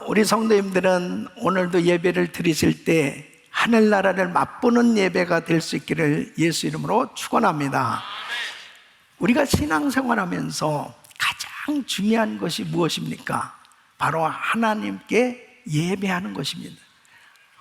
우리 성도님들은 오늘도 예배를 드리실 때 하늘나라를 맛보는 예배가 될 수 있기를 예수 이름으로 축원합니다. 우리가 신앙생활하면서 가장 중요한 것이 무엇입니까? 바로 하나님께 예배하는 것입니다.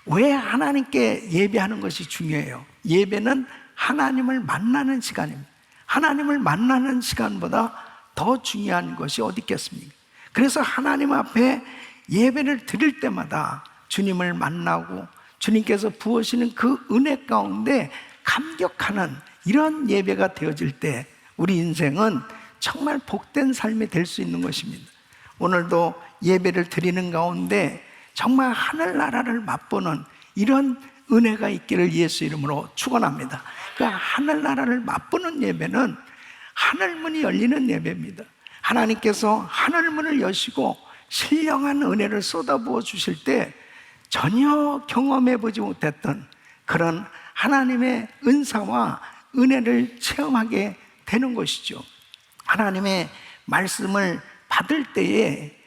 왜 하나님께 예배하는 것이 중요해요? 예배는 하나님을 만나는 시간입니다. 하나님을 만나는 시간보다 더 중요한 것이 어디 있겠습니까? 그래서 하나님 앞에 예배를 드릴 때마다 주님을 만나고 주님께서 부으시는 그 은혜 가운데 감격하는 이런 예배가 되어질 때 우리 인생은 정말 복된 삶이 될 수 있는 것입니다. 오늘도 예배를 드리는 가운데 정말 하늘나라를 맛보는 이런 은혜가 있기를 예수 이름으로 축원합니다. 그 하늘나라를 맛보는 예배는 하늘문이 열리는 예배입니다. 하나님께서 하늘문을 여시고 신령한 은혜를 쏟아부어 주실 때 전혀 경험해 보지 못했던 그런 하나님의 은사와 은혜를 체험하게 되는 것이죠. 하나님의 말씀을 받을 때에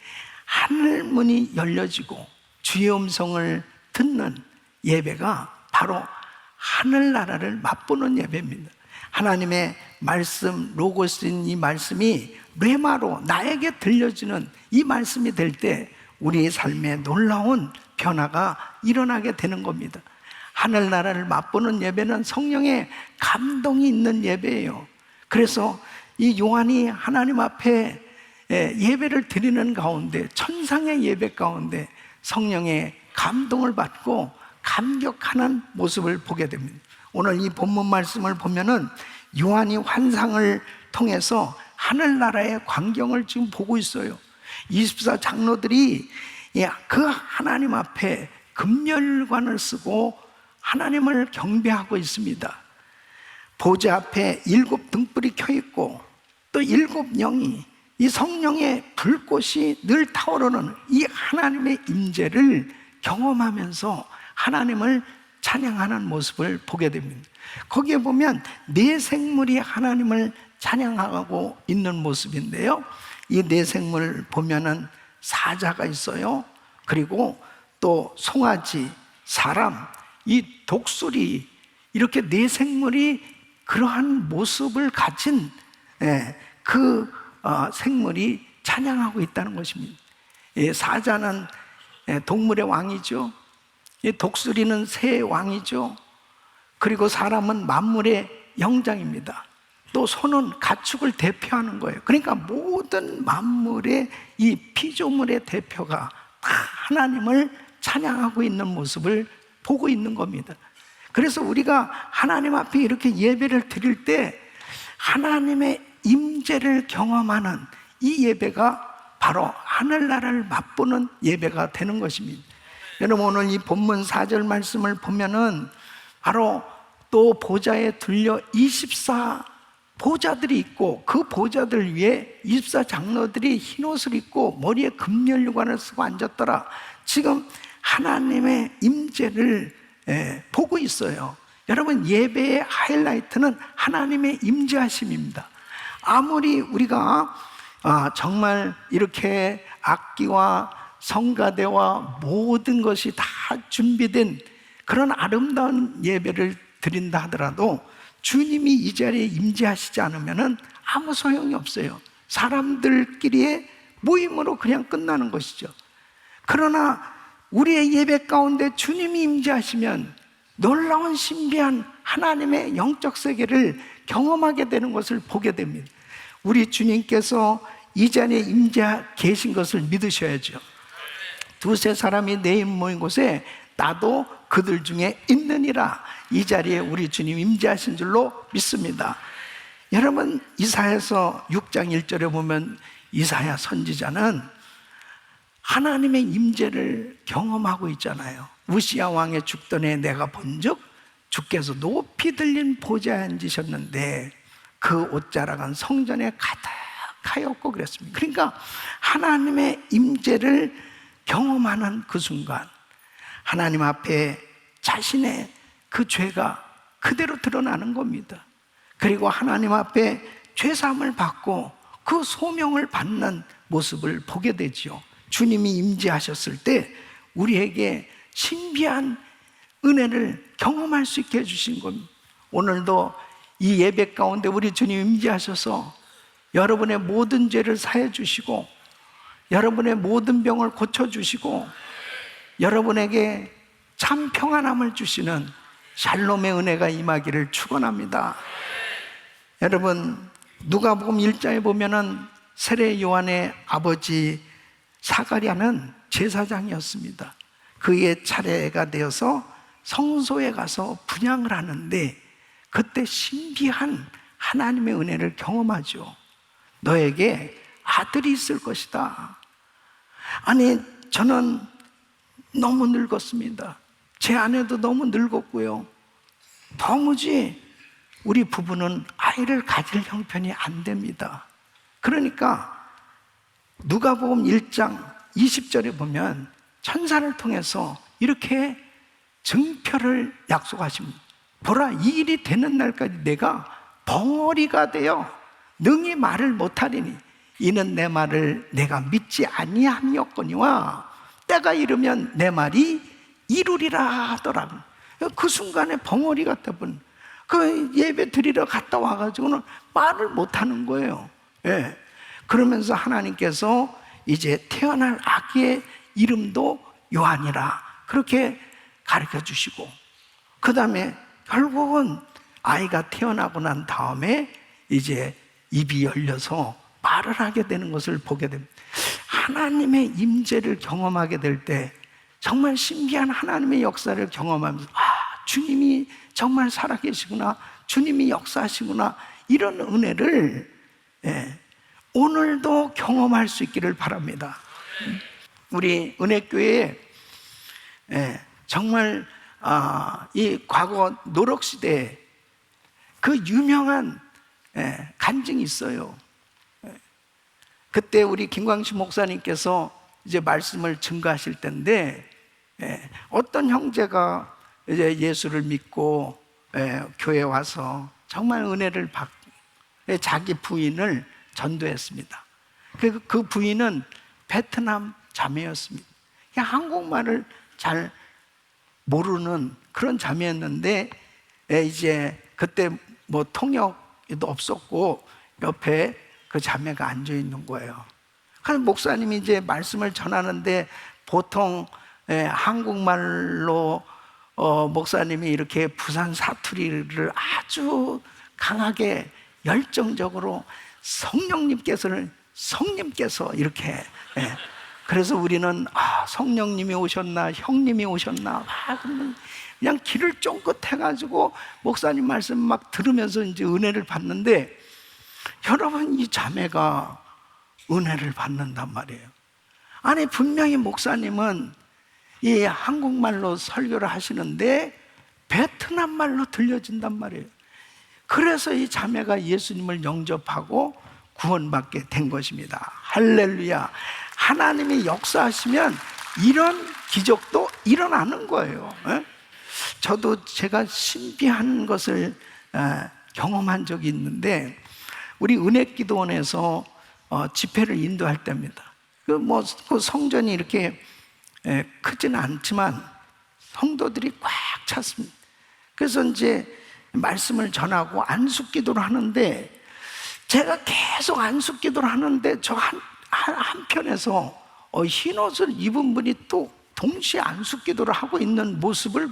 하늘문이 열려지고 주의 음성을 듣는 예배가 바로 하늘나라를 맛보는 예배입니다. 하나님의 말씀, 로고스인 이 말씀이 레마로 나에게 들려지는 이 말씀이 될 때 우리의 삶에 놀라운 변화가 일어나게 되는 겁니다. 하늘나라를 맛보는 예배는 성령의 감동이 있는 예배예요. 그래서 이 요한이 하나님 앞에 예배를 드리는 가운데, 천상의 예배 가운데 성령의 감동을 받고 감격하는 모습을 보게 됩니다. 오늘 이 본문 말씀을 보면은 요한이 환상을 통해서 하늘나라의 광경을 지금 보고 있어요. 24 장로들이 그 하나님 앞에 금멸관을 쓰고 하나님을 경배하고 있습니다. 보좌 앞에 7 등불이 켜 있고 또 7 영이 이 성령의 불꽃이 늘 타오르는 이 하나님의 임재를 경험하면서 하나님을 찬양하는 모습을 보게 됩니다. 거기에 보면 네 생물이 하나님을 찬양하고 있는 모습인데요, 이 네 생물 보면은 사자가 있어요. 그리고 또 송아지, 사람, 이 독수리, 이렇게 네 생물이 그러한 모습을 가진 그 생물이 찬양하고 있다는 것입니다. 사자는 동물의 왕이죠. 독수리는 새의 왕이죠. 그리고 사람은 만물의 영장입니다. 또 소는 가축을 대표하는 거예요. 그러니까 모든 만물의 이 피조물의 대표가 다 하나님을 찬양하고 있는 모습을 보고 있는 겁니다. 그래서 우리가 하나님 앞에 이렇게 예배를 드릴 때 하나님의 임재를 경험하는 이 예배가 바로 하늘나라를 맛보는 예배가 되는 것입니다. 여러분, 오늘 이 본문 4절 말씀을 보면은 바로 또 보좌에 들려 24 보좌들이 있고 그 보좌들 위에 24 장로들이 흰옷을 입고 머리에 금면류관을 쓰고 앉았더라. 지금 하나님의 임재를 보고 있어요. 여러분, 예배의 하이라이트는 하나님의 임재하심입니다. 아무리 우리가 정말 이렇게 악기와 성가대와 모든 것이 다 준비된 그런 아름다운 예배를 드린다 하더라도 주님이 이 자리에 임재하시지 않으면 아무 소용이 없어요. 사람들끼리의 모임으로 그냥 끝나는 것이죠. 그러나 우리의 예배 가운데 주님이 임재하시면 놀라운 신비한 하나님의 영적 세계를 경험하게 되는 것을 보게 됩니다. 우리 주님께서 이 자리에 임재 계신 것을 믿으셔야죠. 두세 사람이 내 이름 모인 곳에 나도 그들 중에 있느니라. 이 자리에 우리 주님 임재하신 줄로 믿습니다. 여러분, 이사야서 6장 1절에 보면 이사야 선지자는 하나님의 임재를 경험하고 있잖아요. 우시야 왕의 죽던 해 내가 본즉 주께서 높이 들린 보좌에 앉으셨는데 그 옷자락은 성전에 가득하였고 그랬습니다. 그러니까 하나님의 임재를 경험하는 그 순간 하나님 앞에 자신의 그 죄가 그대로 드러나는 겁니다. 그리고 하나님 앞에 죄사함을 받고 그 소명을 받는 모습을 보게 되죠. 주님이 임재하셨을 때 우리에게 신비한 은혜를 경험할 수 있게 해주신 겁니다. 오늘도 이 예배 가운데 우리 주님 임재하셔서 여러분의 모든 죄를 사해 주시고 여러분의 모든 병을 고쳐주시고 여러분에게 참 평안함을 주시는 샬롬의 은혜가 임하기를 축원합니다. 여러분, 누가복음 1장에 보면은 세례 요한의 아버지 사가랴는 제사장이었습니다. 그의 차례가 되어서 성소에 가서 분향을 하는데 그때 신비한 하나님의 은혜를 경험하죠. 너에게 아들이 있을 것이다. 아니, 저는 너무 늙었습니다. 제 아내도 너무 늙었고요. 도무지 우리 부부는 아이를 가질 형편이 안 됩니다. 그러니까 누가복음 1장 20절에 보면 천사를 통해서 이렇게 증표를 약속하십니다. 보라, 이 일이 되는 날까지 내가 벙어리가 되어 능히 말을 못하리니 이는 내 말을 내가 믿지 아니함이었거니와 때가 이르면 내 말이 이루리라 하더라고요. 그 순간에 벙어리가 돼버린, 그 예배 드리러 갔다 와가지고는 말을 못하는 거예요. 예. 그러면서 하나님께서 이제 태어날 아기의 이름도 요한이라 그렇게 가르쳐 주시고, 그 다음에 결국은 아이가 태어나고 난 다음에 이제 입이 열려서 말을 하게 되는 것을 보게 됩니다. 하나님의 임재를 경험하게 될 때 정말 신비한 하나님의 역사를 경험하면서 주님이 정말 살아계시구나, 주님이 역사하시구나, 이런 은혜를 오늘도 경험할 수 있기를 바랍니다. 우리 은혜교회에 정말 이 과거 노력시대에 그 유명한 간증이 있어요. 그때 우리 김광식 목사님께서 이제 말씀을 증거하실 때인데 어떤 형제가 이제 예수를 믿고 교회에 와서 정말 은혜를 받고 자기 부인을 전도했습니다. 그 부인은 베트남 자매였습니다. 한국말을 잘 모르는 그런 자매였는데 이제 그때 뭐 통역도 없었고 옆에 그 자매가 앉아 있는 거예요. 그래서 목사님이 이제 말씀을 전하는데 보통 한국말로 목사님이 이렇게 부산 사투리를 아주 강하게 열정적으로 성령님께서 이렇게 그래서 우리는 성령님이 오셨나 형님이 오셨나 그러면 그냥 귀를 쫑긋 해가지고 목사님 말씀 막 들으면서 이제 은혜를 받는데, 여러분, 이 자매가 은혜를 받는단 말이에요. 아니, 분명히 목사님은 이 한국말로 설교를 하시는데 베트남 말로 들려진단 말이에요. 그래서 이 자매가 예수님을 영접하고 구원받게 된 것입니다. 할렐루야. 하나님이 역사하시면 이런 기적도 일어나는 거예요. 저도 제가 신비한 것을 경험한 적이 있는데, 우리 은혜기도원에서 집회를 인도할 때입니다. 그 성전이 이렇게 크지는 않지만 성도들이 꽉 찼습니다. 그래서 이제 말씀을 전하고 안수기도를 하는데, 제가 계속 안수기도를 하는데 저 한편에서 흰 옷을 입은 분이 또 동시에 안수기도를 하고 있는 모습을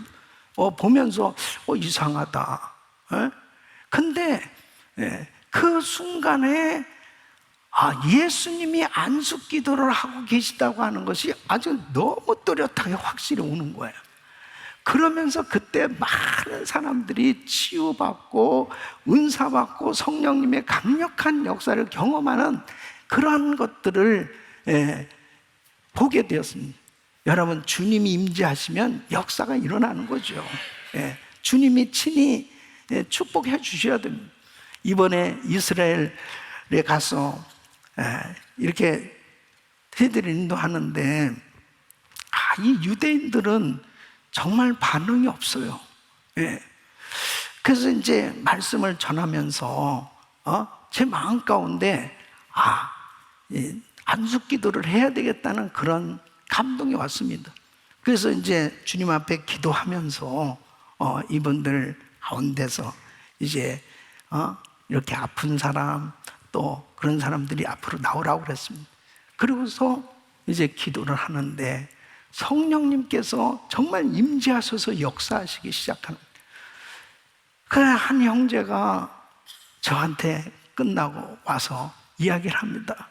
보면서 이상하다. 근데 그 순간에 예수님이 안수기도를 하고 계시다고 하는 것이 아주 너무 또렷하게 확실히 오는 거예요. 그러면서 그때 많은 사람들이 치유받고 은사받고 성령님의 강력한 역사를 경험하는 그러한 것들을 보게 되었습니다. 여러분, 주님이 임재하시면 역사가 일어나는 거죠. 주님이 친히 축복해 주셔야 됩니다. 이번에 이스라엘에 가서 이렇게 세대를 인도하는데 이 유대인들은 정말 반응이 없어요. 그래서 이제 말씀을 전하면서 제 마음 가운데 안수 기도를 해야 되겠다는 그런 감동이 왔습니다. 그래서 이제 주님 앞에 기도하면서 이분들 가운데서 이제 이렇게 아픈 사람 또 그런 사람들이 앞으로 나오라고 그랬습니다. 그러고서 이제 기도를 하는데 성령님께서 정말 임재하셔서 역사하시기 시작하는 거예요. 그 한 형제가 저한테 끝나고 와서 이야기를 합니다.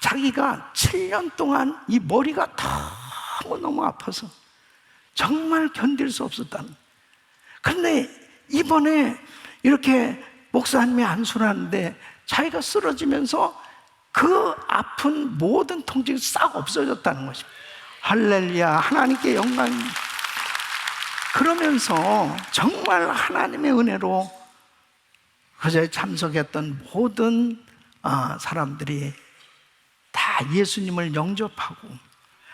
자기가 7년 동안 이 머리가 너무 아파서 정말 견딜 수 없었다는. 그런데 이번에 이렇게 목사님이 안수를 하는데 자기가 쓰러지면서 그 아픈 모든 통증이 싹 없어졌다는 것입니다. 할렐루야, 하나님께 영광입니다. 그러면서 정말 하나님의 은혜로 그 자리에 참석했던 모든 사람들이 다 예수님을 영접하고,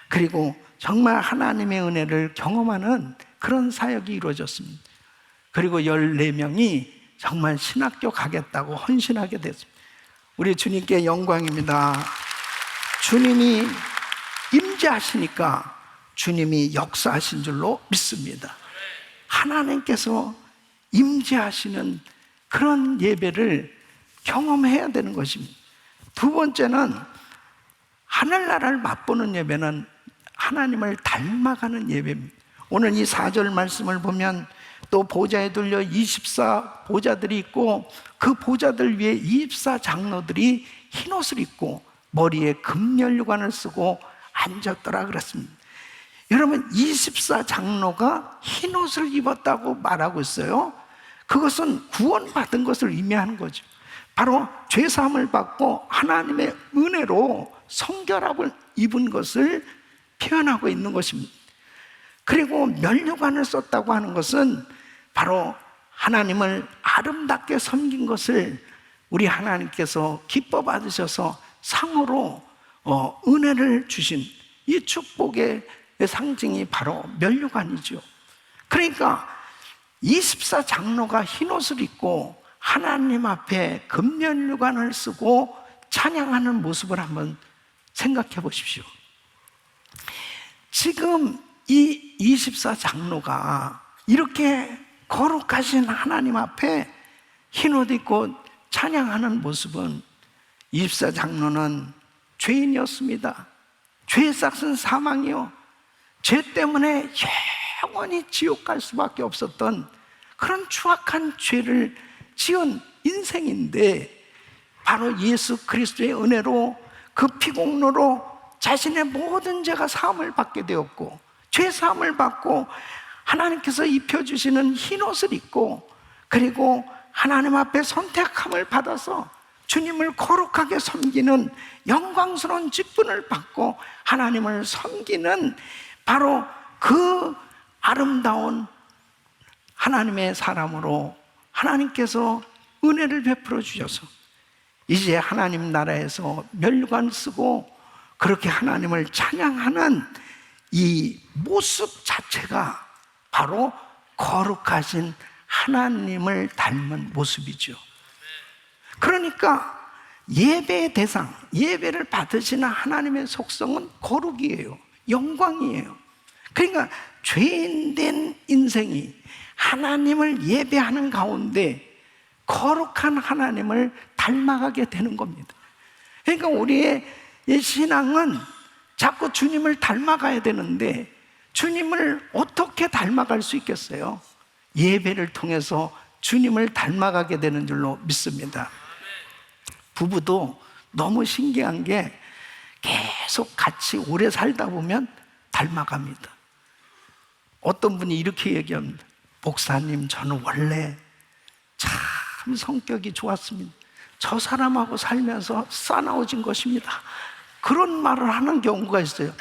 그리고 정말 하나님의 은혜를 경험하는 그런 사역이 이루어졌습니다. 그리고 14명이 정말 신학교 가겠다고 헌신하게 됐습니다. 우리 주님께 영광입니다. 주님이 임재하시니까 주님이 역사하신 줄로 믿습니다. 하나님께서 임재하시는 그런 예배를 경험해야 되는 것입니다. 두 번째는 하늘나라를 맛보는 예배는 하나님을 닮아가는 예배입니다. 오늘 이 4절 말씀을 보면 또 보좌에 둘려 24 보좌들이 있고 그 보좌들 위에 24 장로들이 흰옷을 입고 머리에 금연류관을 쓰고 앉았더라 그랬습니다. 여러분, 24 장로가 흰옷을 입었다고 말하고 있어요. 그것은 구원받은 것을 의미하는 거죠. 바로 죄사함을 받고 하나님의 은혜로 성결함을 입은 것을 표현하고 있는 것입니다. 그리고 면류관을 썼다고 하는 것은 바로 하나님을 아름답게 섬긴 것을 우리 하나님께서 기뻐 받으셔서 상으로 은혜를 주신 이 축복의 상징이 바로 면류관이죠. 그러니까 24 장로가 흰옷을 입고 하나님 앞에 금면류관을 쓰고 찬양하는 모습을 한번 생각해 보십시오. 지금 이 24 장로가 이렇게 거룩하신 하나님 앞에 흰옷 입고 찬양하는 모습은 24 장로는 죄인이었습니다. 죄의 삭은 사망이요, 죄 때문에 영원히 지옥 갈 수밖에 없었던 그런 추악한 죄를 지은 인생인데, 바로 예수 그리스도의 은혜로 그 피공로로 자신의 모든 죄가 사함을 받게 되었고, 죄 사함을 받고 하나님께서 입혀주시는 흰옷을 입고, 그리고 하나님 앞에 선택함을 받아서 주님을 거룩하게 섬기는 영광스러운 직분을 받고 하나님을 섬기는 바로 그 아름다운 하나님의 사람으로 하나님께서 은혜를 베풀어 주셔서 이제 하나님 나라에서 면류관 쓰고 그렇게 하나님을 찬양하는 이 모습 자체가 바로 거룩하신 하나님을 닮은 모습이죠. 그러니까 예배의 대상, 예배를 받으시는 하나님의 속성은 거룩이에요. 영광이에요. 그러니까 죄인된 인생이 하나님을 예배하는 가운데 거룩한 하나님을 닮아가게 되는 겁니다. 그러니까 우리의 신앙은 자꾸 주님을 닮아가야 되는데 주님을 어떻게 닮아갈 수 있겠어요? 예배를 통해서 주님을 닮아가게 되는 줄로 믿습니다. 부부도 너무 신기한 게 계속 같이 오래 살다 보면 닮아갑니다. 어떤 분이 이렇게 얘기합니다. 목사님, 저는 원래 참 성격이 좋았습니다. 저 사람하고 살면서 싸나워진 것입니다. 그런 말을 하는 경우가 있어요.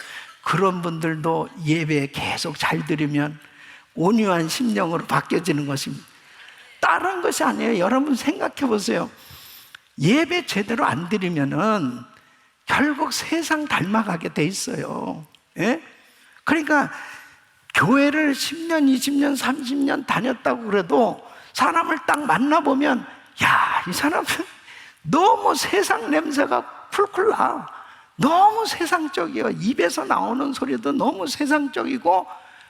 그런 분들도 예배 계속 잘 들으면 온유한 심령으로 바뀌어지는 것입니다. 다른 것이 아니에요. 여러분 생각해 보세요. 예배 제대로 안 드리면은 결국 세상 닮아가게 돼 있어요. 예? 그러니까 교회를 10년, 20년, 30년 다녔다고 그래도 사람을 딱 만나보면 야, 이 사람은 너무 세상 냄새가 풀풀 나. 너무 세상적이에요. 입에서 나오는 소리도 너무 세상적이고,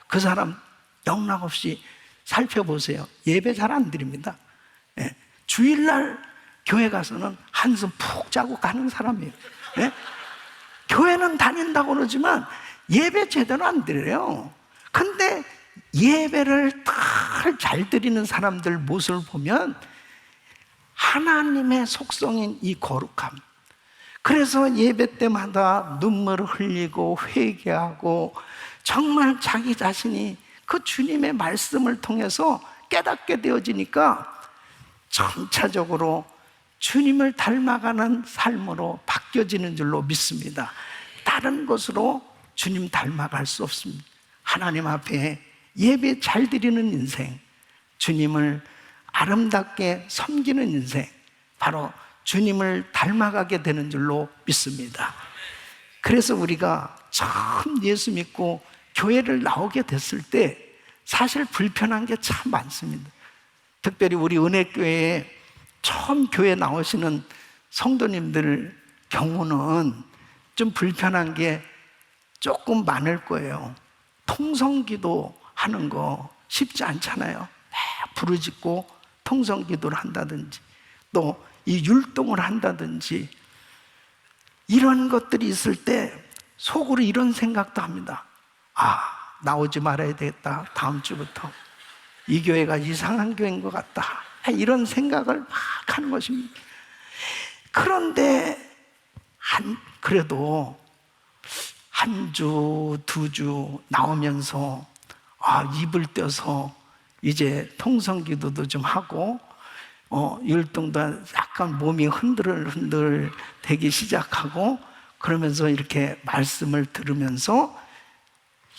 그 사람 영락없이 살펴보세요. 예배 잘 안 드립니다. 예. 주일날 교회 가서는 한숨 푹 자고 가는 사람이에요. 예? 교회는 다닌다고 그러지만 예배 제대로 안 드려요. 근데 예배를 잘 드리는 사람들 모습을 보면 하나님의 속성인 이 거룩함, 그래서 예배 때마다 눈물을 흘리고 회개하고 정말 자기 자신이 그 주님의 말씀을 통해서 깨닫게 되어지니까 점차적으로 주님을 닮아가는 삶으로 바뀌어지는 줄로 믿습니다. 다른 것으로 주님 닮아갈 수 없습니다. 하나님 앞에 예배 잘 드리는 인생, 주님을 아름답게 섬기는 인생, 바로 주님을 닮아가게 되는 줄로 믿습니다. 그래서 우리가 처음 예수 믿고 교회를 나오게 됐을 때 사실 불편한 게 참 많습니다. 특별히 우리 은혜교회에 처음 교회 나오시는 성도님들 경우는 좀 불편한 게 조금 많을 거예요. 통성기도 하는 거 쉽지 않잖아요. 부르짖고 통성기도를 한다든지, 또 이 율동을 한다든지, 이런 것들이 있을 때 속으로 이런 생각도 합니다. 아, 나오지 말아야 되겠다. 다음 주부터 이 교회가 이상한 교회인 것 같다. 이런 생각을 막 하는 것입니다. 그런데 그래도 한 주, 두 주 나오면서 입을 떼서 이제 통성기도도 좀 하고 율동도 약간 몸이 흔들흔들 되기 시작하고, 그러면서 이렇게 말씀을 들으면서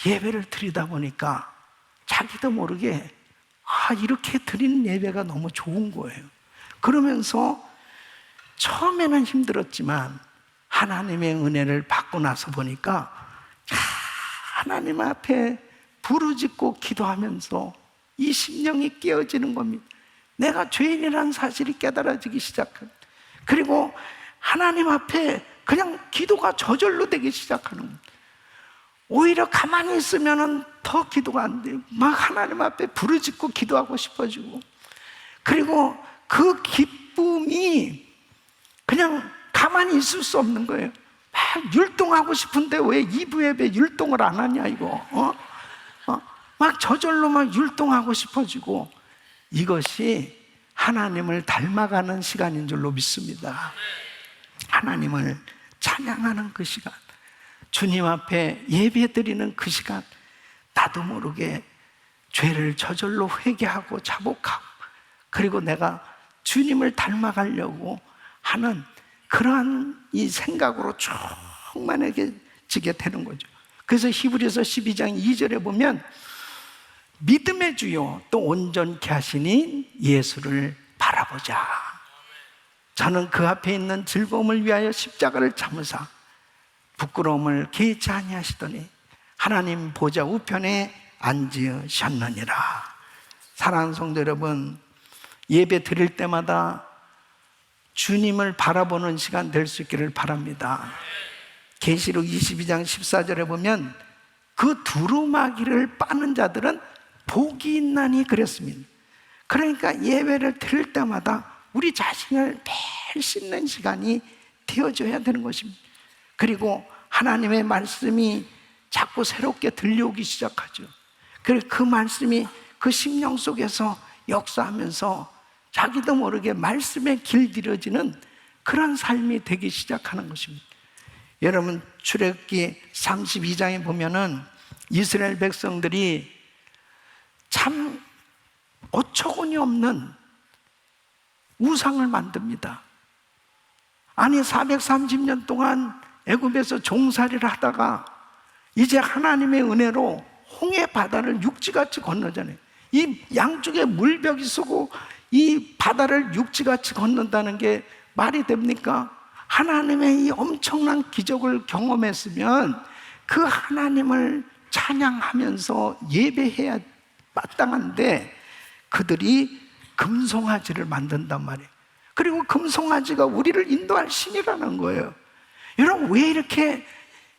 예배를 드리다 보니까 자기도 모르게 이렇게 드리는 예배가 너무 좋은 거예요. 그러면서 처음에는 힘들었지만 하나님의 은혜를 받고 나서 보니까 하나님 앞에 부르짖고 기도하면서 이 심령이 깨어지는 겁니다. 내가 죄인이라는 사실이 깨달아지기 시작합니다. 그리고 하나님 앞에 그냥 기도가 저절로 되기 시작하는 겁니다. 오히려 가만히 있으면 더 기도가 안 돼요. 막 하나님 앞에 부르짖고 기도하고 싶어지고, 그리고 그 기쁨이 그냥 가만히 있을 수 없는 거예요. 막 율동하고 싶은데 왜 2부 예배 율동을 안 하냐 이거. 막 저절로 막 율동하고 싶어지고, 이것이 하나님을 닮아가는 시간인 줄로 믿습니다. 하나님을 찬양하는 그 시간, 주님 앞에 예배드리는 그 시간, 나도 모르게 죄를 저절로 회개하고 자복하고, 그리고 내가 주님을 닮아가려고 하는 그러한 이 생각으로 충만해지게 되는 거죠. 그래서 히브리서 12장 2절에 보면 믿음의 주요 또 온전케 하시니 예수를 바라보자. 저는 그 앞에 있는 즐거움을 위하여 십자가를 참으사 부끄러움을 개의치 아니하시더니 하나님 보좌 우편에 앉으셨느니라. 사랑하는 성도 여러분, 예배 드릴 때마다 주님을 바라보는 시간 될 수 있기를 바랍니다. 계시록 22장 14절에 보면 그 두루마기를 빠는 자들은 복이 있나니 그랬습니다. 그러니까 예배를 드릴 때마다 우리 자신을 매일 씻는 시간이 되어져야 되는 것입니다. 그리고 하나님의 말씀이 자꾸 새롭게 들려오기 시작하죠. 그리고 그 말씀이 그 심령 속에서 역사하면서 자기도 모르게 말씀에 길들여지는 그런 삶이 되기 시작하는 것입니다. 여러분, 출애굽기 32장에 보면은 이스라엘 백성들이 참 어처구니 없는 우상을 만듭니다. 아니 430년 동안 애굽에서 종살이를 하다가 이제 하나님의 은혜로 홍해 바다를 육지같이 건너잖아요. 이 양쪽에 물벽이 서고 이 바다를 육지같이 건넌다는 게 말이 됩니까? 하나님의 이 엄청난 기적을 경험했으면 그 하나님을 찬양하면서 예배해야 마땅한데 그들이 금송아지를 만든단 말이에요. 그리고 금송아지가 우리를 인도할 신이라는 거예요. 여러분, 왜 이렇게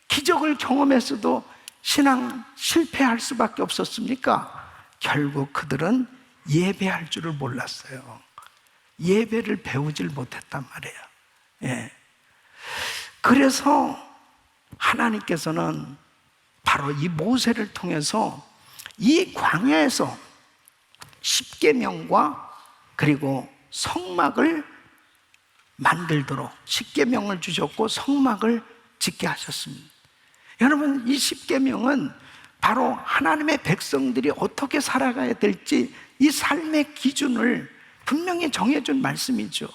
기적을 경험했어도 신앙 실패할 수밖에 없었습니까? 결국 그들은 예배할 줄을 몰랐어요. 예배를 배우질 못했단 말이에요. 예. 그래서 하나님께서는 바로 이 모세를 통해서 이 광야에서 십계명과 그리고 성막을 만들도록 십계명을 주셨고 성막을 짓게 하셨습니다. 여러분, 이 십계명은 바로 하나님의 백성들이 어떻게 살아가야 될지 이 삶의 기준을 분명히 정해준 말씀이죠.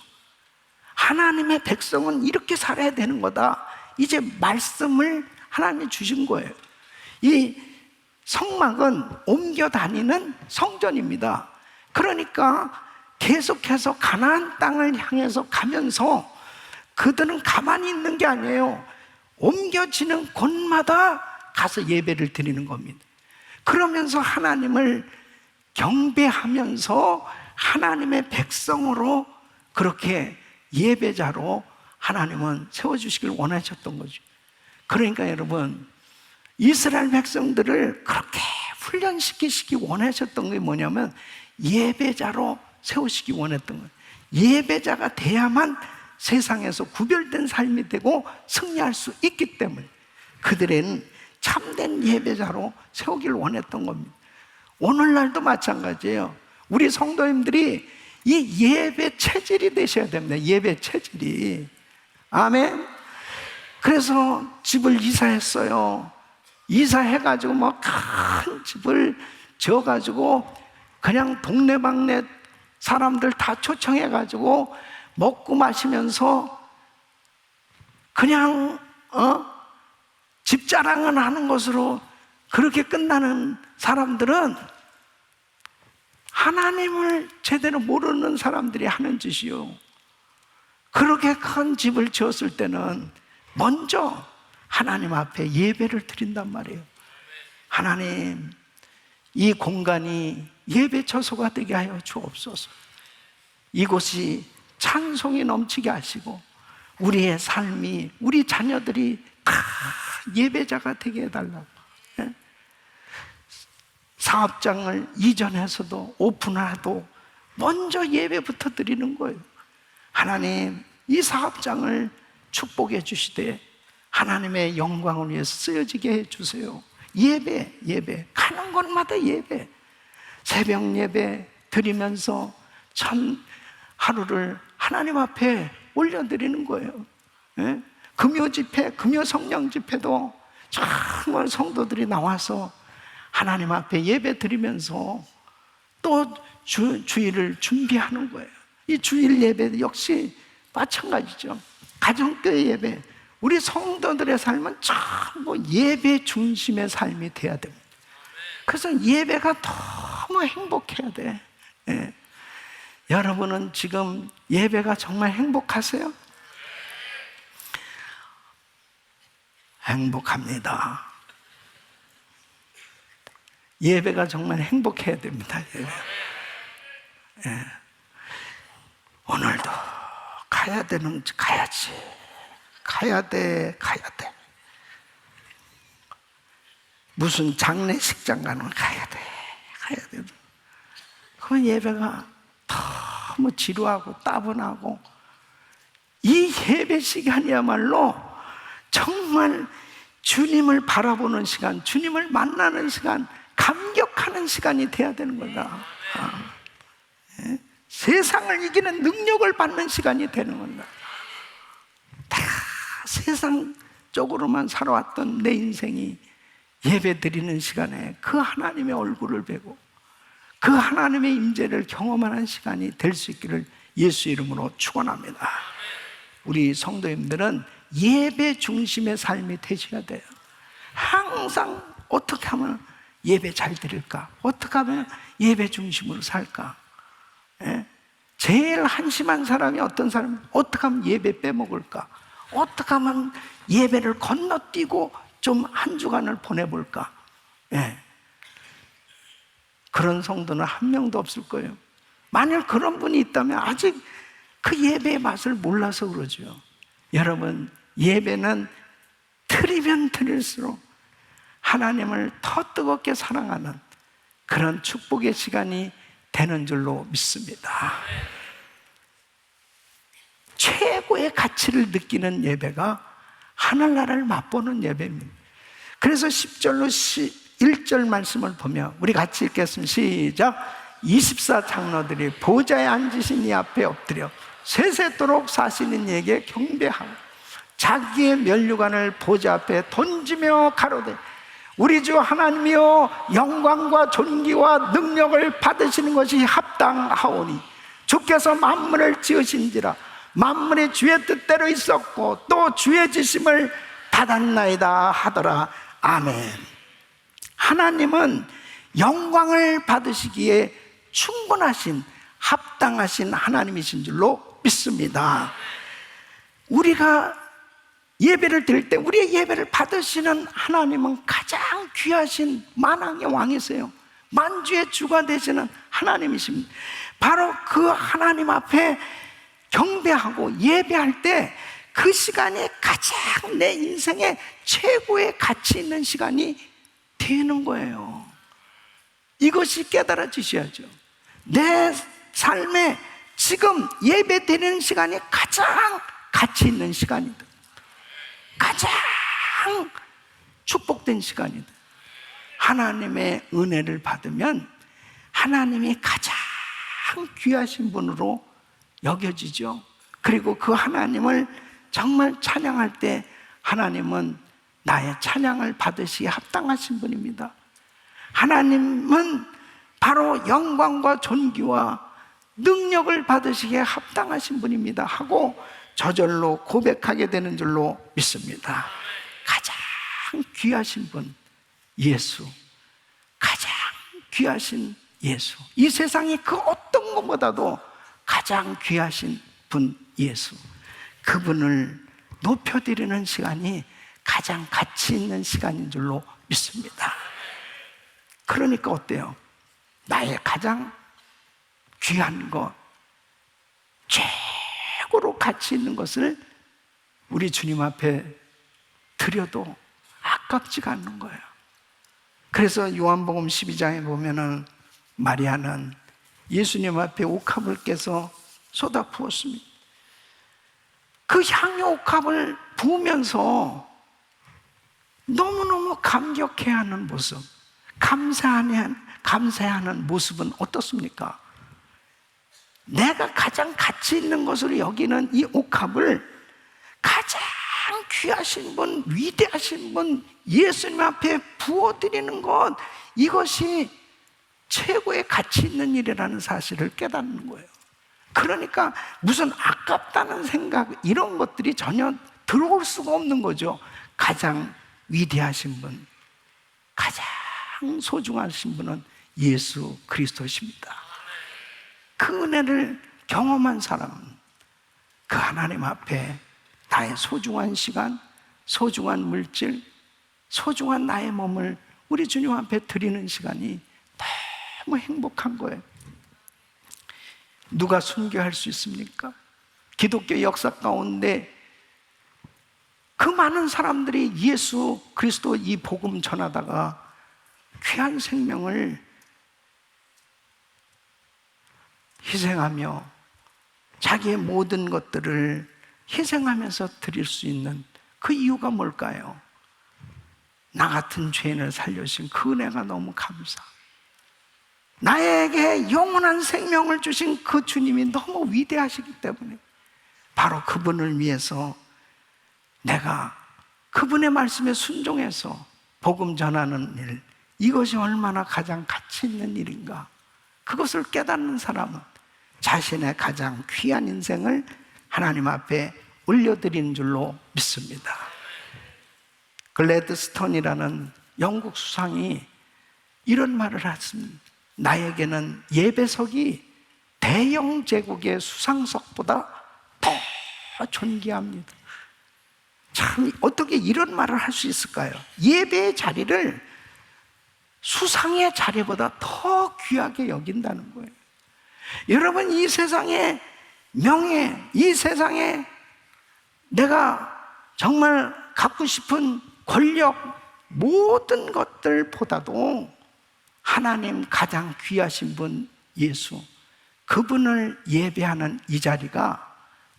하나님의 백성은 이렇게 살아야 되는 거다. 이제 말씀을 하나님이 주신 거예요. 이 성막은 옮겨 다니는 성전입니다. 그러니까 계속해서 가나안 땅을 향해서 가면서 그들은 가만히 있는 게 아니에요. 옮겨지는 곳마다 가서 예배를 드리는 겁니다. 그러면서 하나님을 경배하면서 하나님의 백성으로 그렇게 예배자로 하나님은 세워주시길 원하셨던 거죠. 그러니까 여러분, 이스라엘 백성들을 그렇게 훈련시키시기 원하셨던 게 뭐냐면 예배자로 세우시기 원했던 거예요. 예배자가 돼야만 세상에서 구별된 삶이 되고 승리할 수 있기 때문에 그들은 참된 예배자로 세우기를 원했던 겁니다. 오늘날도 마찬가지예요. 우리 성도님들이 이 예배 체질이 되셔야 됩니다. 예배 체질이. 아멘. 그래서 집을 이사했어요. 이사해가지고 뭐 큰 집을 지어가지고 그냥 동네방네 사람들 다 초청해가지고 먹고 마시면서 그냥 집 자랑을 하는 것으로 그렇게 끝나는 사람들은 하나님을 제대로 모르는 사람들이 하는 짓이요. 그렇게 큰 집을 지었을 때는 먼저 하나님 앞에 예배를 드린단 말이에요. 하나님, 이 공간이 예배 처소가 되게 하여 주옵소서. 이곳이 찬송이 넘치게 하시고 우리의 삶이, 우리 자녀들이 다 예배자가 되게 해달라고. 사업장을 이전해서도 오픈해도 먼저 예배부터 드리는 거예요. 하나님, 이 사업장을 축복해 주시되 하나님의 영광을 위해서 쓰여지게 해주세요. 예배 가는 곳마다 예배, 새벽 예배 드리면서 참 하루를 하나님 앞에 올려드리는 거예요. 금요 집회, 금요 성령 집회도 정말 성도들이 나와서 하나님 앞에 예배 드리면서 또 주일을 준비하는 거예요. 이 주일 예배 역시 마찬가지죠. 가정교회 예배, 우리 성도들의 삶은 전부 예배 중심의 삶이 돼야 됩니다. 그래서 예배가 너무 행복해야 돼. 예. 여러분은 지금 예배가 정말 행복하세요? 행복합니다. 예배가 정말 행복해야 됩니다. 예배. 예. 오늘도 가야 되는, 가야지. 가야 돼. 무슨 장례식장 가는 가야 돼. 그 예배가 너무 지루하고 따분하고, 이 예배 시간이야말로 정말 주님을 바라보는 시간, 주님을 만나는 시간, 감격하는 시간이 돼야 되는 거다. 예? 세상을 이기는 능력을 받는 시간이 되는 거다. 다 세상적으로만 살아왔던 내 인생이 예배 드리는 시간에 그 하나님의 얼굴을 뵈고 그 하나님의 임재를 경험하는 시간이 될 수 있기를 예수 이름으로 축원합니다. 우리 성도님들은 예배 중심의 삶이 되셔야 돼요. 항상 어떻게 하면 예배 잘 드릴까? 어떻게 하면 예배 중심으로 살까? 예? 제일 한심한 사람이 어떤 사람이 어떻게 하면 예배 빼먹을까? 어떻게 하면 예배를 건너뛰고 좀 한 주간을 보내볼까? 예. 그런 성도는 한 명도 없을 거예요. 만약 그런 분이 있다면 아직 그 예배의 맛을 몰라서 그러죠. 여러분, 예배는 드리면 드릴수록 하나님을 더 뜨겁게 사랑하는 그런 축복의 시간이 되는 줄로 믿습니다. 최고의 가치를 느끼는 예배가 하늘나라를 맛보는 예배입니다. 그래서 10절로 11절 말씀을 보면 우리 같이 읽겠습니다. 시작. 24장로들이 보좌에 앉으신 이 앞에 엎드려 세세토록 사시는 이에게 경배하고 자기의 면류관을 보좌 앞에 던지며 가로되 우리 주 하나님이여 영광과 존귀와 능력을 받으시는 것이 합당하오니 주께서 만물을 지으신지라 만물이 주의 뜻대로 있었고 또 주의 지심을 받았나이다 하더라. 아멘. 하나님은 영광을 받으시기에 충분하신 합당하신 하나님이신 줄로 믿습니다. 우리가 예배를 드릴 때 우리의 예배를 받으시는 하나님은 가장 귀하신 만왕의 왕이세요. 만주의 주가 되시는 하나님이십니다. 바로 그 하나님 앞에 경배하고 예배할 때 그 시간이 가장 내 인생에 최고의 가치 있는 시간이 되는 거예요. 이것이 깨달아지셔야죠. 내 삶에 지금 예배 드리는 시간이 가장 가치 있는 시간이다. 가장 축복된 시간이다. 하나님의 은혜를 받으면 하나님이 가장 귀하신 분으로 여겨지죠. 그리고 그 하나님을 정말 찬양할 때 하나님은 나의 찬양을 받으시기에 합당하신 분입니다. 하나님은 바로 영광과 존귀와 능력을 받으시기에 합당하신 분입니다 하고 저절로 고백하게 되는 줄로 믿습니다. 가장 귀하신 분 예수, 가장 귀하신 예수, 이 세상이 그 어떤 것보다도 가장 귀하신 분 예수, 그분을 높여드리는 시간이 가장 가치 있는 시간인 줄로 믿습니다. 그러니까 어때요? 나의 가장 귀한 것, 최고로 가치 있는 것을 우리 주님 앞에 드려도 아깝지가 않는 거예요. 그래서 요한복음 12장에 보면은 마리아는 예수님 앞에 옥합을 깨서 쏟아 부었습니다. 그 향유 옥합을 부으면서 너무너무 감격해하는 모습, 감사해하는 모습은 어떻습니까? 내가 가장 가치 있는 것으로 여기는 이 옥합을 가장 귀하신 분, 위대하신 분 예수님 앞에 부어드리는 것, 이것이 최고의 가치 있는 일이라는 사실을 깨닫는 거예요. 그러니까 무슨 아깝다는 생각, 이런 것들이 전혀 들어올 수가 없는 거죠. 가장 위대하신 분, 가장 소중하신 분은 예수 그리스도십니다. 그 은혜를 경험한 사람은 그 하나님 앞에 나의 소중한 시간, 소중한 물질, 소중한 나의 몸을 우리 주님 앞에 드리는 시간이 너무 행복한 거예요. 누가 순교할 수 있습니까? 기독교 역사 가운데 그 많은 사람들이 예수 그리스도 이 복음 전하다가 귀한 생명을 희생하며 자기의 모든 것들을 희생하면서 드릴 수 있는 그 이유가 뭘까요? 나 같은 죄인을 살려주신 그 은혜가 너무 감사. 나에게 영원한 생명을 주신 그 주님이 너무 위대하시기 때문에 바로 그분을 위해서 내가 그분의 말씀에 순종해서 복음 전하는 일, 이것이 얼마나 가장 가치 있는 일인가, 그것을 깨닫는 사람은 자신의 가장 귀한 인생을 하나님 앞에 올려드리는 줄로 믿습니다. 글래드스톤이라는 영국 수상이 이런 말을 했습니다. 나에게는 예배석이 대영 제국의 수상석보다 더 존귀합니다. 참, 어떻게 이런 말을 할 수 있을까요? 예배의 자리를 수상의 자리보다 더 귀하게 여긴다는 거예요. 여러분, 이 세상에 명예, 이 세상에 내가 정말 갖고 싶은 권력, 모든 것들보다도 하나님 가장 귀하신 분 예수, 그분을 예배하는 이 자리가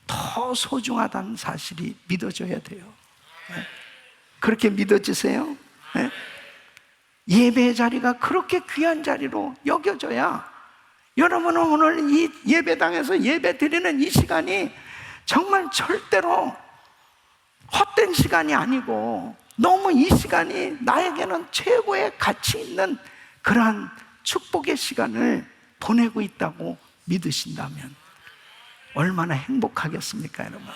더 소중하다는 사실이 믿어져야 돼요. 그렇게 믿어지세요? 예배의 자리가 그렇게 귀한 자리로 여겨져야 여러분은 오늘 이 예배당에서 예배 드리는 이 시간이 정말 절대로 헛된 시간이 아니고 너무 이 시간이 나에게는 최고의 가치 있는 그러한 축복의 시간을 보내고 있다고 믿으신다면 얼마나 행복하겠습니까, 여러분?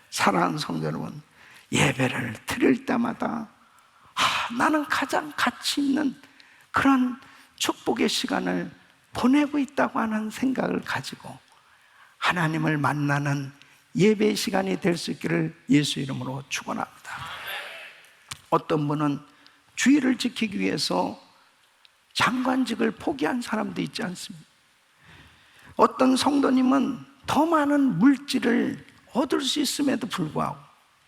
사랑하는 성도 여러분, 예배를 드릴 때마다 나는 가장 가치 있는 그런 축복의 시간을 보내고 있다고 하는 생각을 가지고 하나님을 만나는 예배의 시간이 될 수 있기를 예수 이름으로 축원합니다. 어떤 분은 주의를 지키기 위해서 장관직을 포기한 사람도 있지 않습니까? 어떤 성도님은 더 많은 물질을 얻을 수 있음에도 불구하고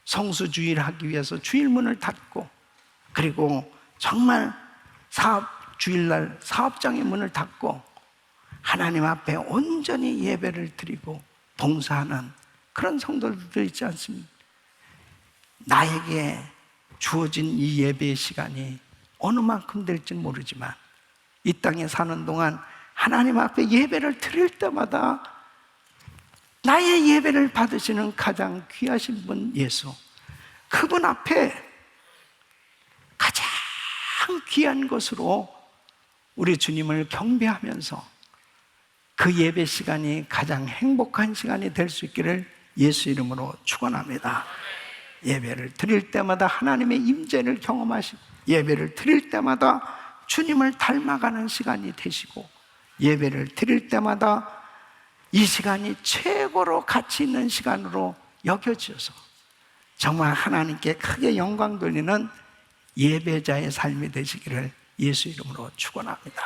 성수주의를 하기 위해서 주일문을 닫고, 그리고 정말 주일날 사업장의 문을 닫고 하나님 앞에 온전히 예배를 드리고 봉사하는 그런 성도들도 있지 않습니까? 나에게 주어진 이 예배의 시간이 어느 만큼 될지는 모르지만 이 땅에 사는 동안 하나님 앞에 예배를 드릴 때마다 나의 예배를 받으시는 가장 귀하신 분 예수, 그분 앞에 가장 귀한 것으로 우리 주님을 경배하면서 그 예배 시간이 가장 행복한 시간이 될 수 있기를 예수 이름으로 축원합니다. 예배를 드릴 때마다 하나님의 임재를 경험하시고, 예배를 드릴 때마다 주님을 닮아가는 시간이 되시고, 예배를 드릴 때마다 이 시간이 최고로 가치 있는 시간으로 여겨져서 정말 하나님께 크게 영광 돌리는 예배자의 삶이 되시기를 예수 이름으로 축원합니다.